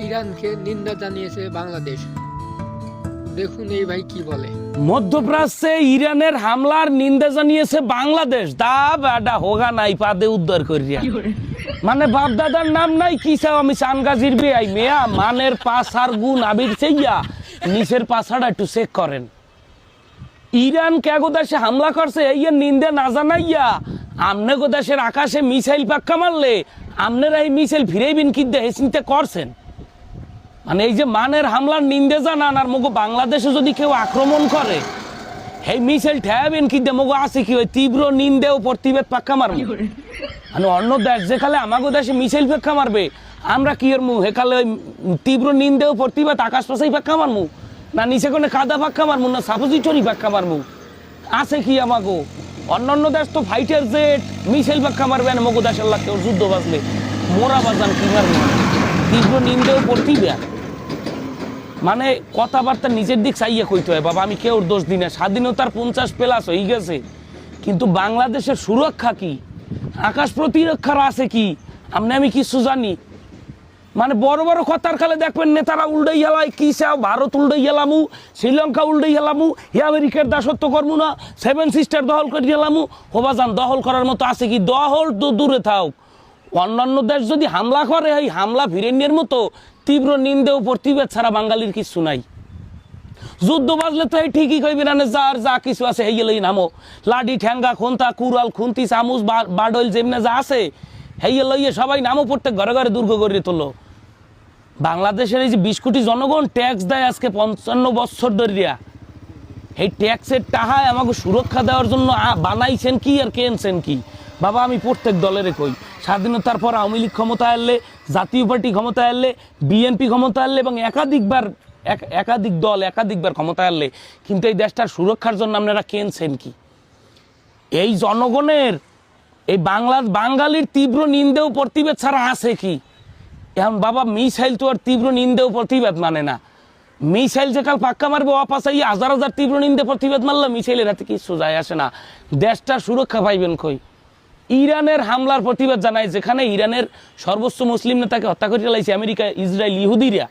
ইরানকে নিন্দা জানিয়েছে বাংলাদেশ। দেখুন এই ভাই কি বলে। মধ্যপ্রাচ্যে ইরানের হামলার নিন্দা জানিয়েছে বাংলাদেশ। দা বেডা হোগা নাই পাদে উদ্ধার করিয়া, মানে বাপ দাদার নাম নাই কি চাও আমি চানগাজির বেআই মেয়া মানের পাশার গুণ আবির চাইয়া নিচের পাশাটা একটু চেক করেন। ইরান কেগো দেশে হামলা করছে এই নিন্দা না জানাইয়া আমনে গো দেশের আকাশে মিসাইল পাক্কা মারলে আপনারা এই মিসাইল ফিরেইবেন কি দেহে চিন্তা করছেন? মানে এই যে মানের হামলার নিন্দে জানান আর মগো বাংলাদেশে যদি কেউ আক্রমণ করে এই মিসাইল ঠেয়াবেন কি দে মগো আছে কি ওই তীব্র নিন্দে ও প্রতিবাদ পাক্কা মারবো। মানে অন্য দেশ যেখানে আমাগো দেশে মিসাইল পাক্কা মারবে আমরা কি এর মু হেকালে ওই তীব্র নিন্দে ও প্রতিবাদ আকাশ পাশাই পাক্কা মারমু, না নিচে কোনো কাদা পাক্কা মারমু, না সাপোজিটরি পাক্কা মারমু? আছে কি আমাগো? অন্যান্য দেশ তো ফাইটার জেট মিসাইল পাক্কা মারবে না মগো দেশের লাগতে ওর যুদ্ধ বাজলে মোরা বাজান কি মারবে? তীব্র নিন্দে ও প্রতিবাদ মানে কথাবার্তা নিজের দিক চাইয়ে কইতে হয়। বাবা আমি কেউ দোষ দিই না, স্বাধীনতার 50+ হয়ে গেছে, কিন্তু বাংলাদেশের সুরক্ষা কি, আকাশ প্রতিরক্ষার আছে কি আমি কিছু জানি? মানে বড় বড় কথার খালে দেখবেন নেতারা উল্টাই হেলায় কি চাও, ভারত উল্টাই হেলামু, শ্রীলঙ্কা উল্টাই হেলামু, আমেরিকার দাসত্ব করবো না, 7 সিস্টার দখল করে হেলামু। হোবাজান দখল করার মতো আছে কি? দখল তো দূরে থাক, অন্যান্য দেশ যদি হামলা করে এই হামলা ভিরেন্যের মতো তীব্র নিন্দে ও প্রতিবাদ ছাড়া বাঙালির কিছু নাই। যুদ্ধ বাজলে তো এই ঠিকই কইবে না যার যা কিছু আছে এই গেলেই নামো, লাডি ঠ্যাঙ্গা খন্তা কুড়াল খুন্তি চামচ বাডল যেমনে যা আছে এই লইয়ে সবাই নামও প্রত্যেক ঘরে ঘরে দুর্গ করে তোলো। বাংলাদেশের এই যে 20 কোটি জনগণ ট্যাক্স দেয় আজকে 55 বছর ধরিয়া, এই ট্যাক্সের টাকায় আমাকে সুরক্ষা দেওয়ার জন্য বানাইছেন কি আর কেনছেন কি? বাবা আমি প্রত্যেক দলের কই স্বাধীনতার পর আওয়ামী লীগ ক্ষমতা আনলে, জাতীয় পার্টি ক্ষমতা আনলে, বিএনপি ক্ষমতা আনলে এবং একাধিক দল একাধিকবার ক্ষমতা আনলে, কিন্তু এই দেশটার সুরক্ষার জন্য আপনারা কেনছেন কি? এই জনগণের এই বাঙালির তীব্র নিন্দে ও প্রতিবাদ ছাড়া আছে কি? এখন বাবা মিসাইল তো আর তীব্র নিন্দে ও প্রতিবাদ মানে না। মিসাইল যে কাল পাক্কা মারবে অপাশাই হাজার হাজার তীব্র নিন্দে প্রতিবাদ মারলে মিসাইলের হাতে কিছু যায় আসে না, দেশটার সুরক্ষা পাইবেন কই? ইরানের হামলার প্রতিবাদ জানায় যেখানে ইরানের সর্বোচ্চ মুসলিম নেতাকে হত্যা করে চালাইছে আমেরিকা, ইসরায়েল, ইহুদিরা,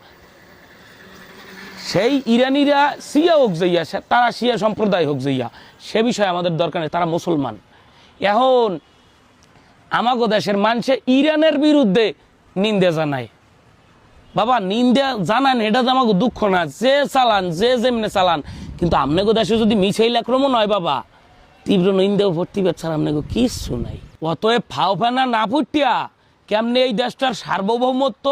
সেই ইরানিরা শিয়া হোক যাইয়া, তারা শিয়া সম্প্রদায় হোক যাইয়া, সে বিষয়ে আমাদের দরকার নেই, তারা মুসলমান। এখন আমাগো দেশের মানুষে ইরানের বিরুদ্ধে নিন্দে জানায়। বাবা নিন্দে জানান এটা তো আমাকে দুঃখ না, যে চালান যে যেমনে চালান, কিন্তু আপনাকে দেশে যদি মিসাইল আক্রমণ হয় বাবা তীব্র নিন্দে ও প্রতিবাদ ছাড়া আপনাকে কিচ্ছু নাই। অতএব ফাও ফেনা না ফুটিয়া কেমনে এই দেশটার সার্বভৌমত্ব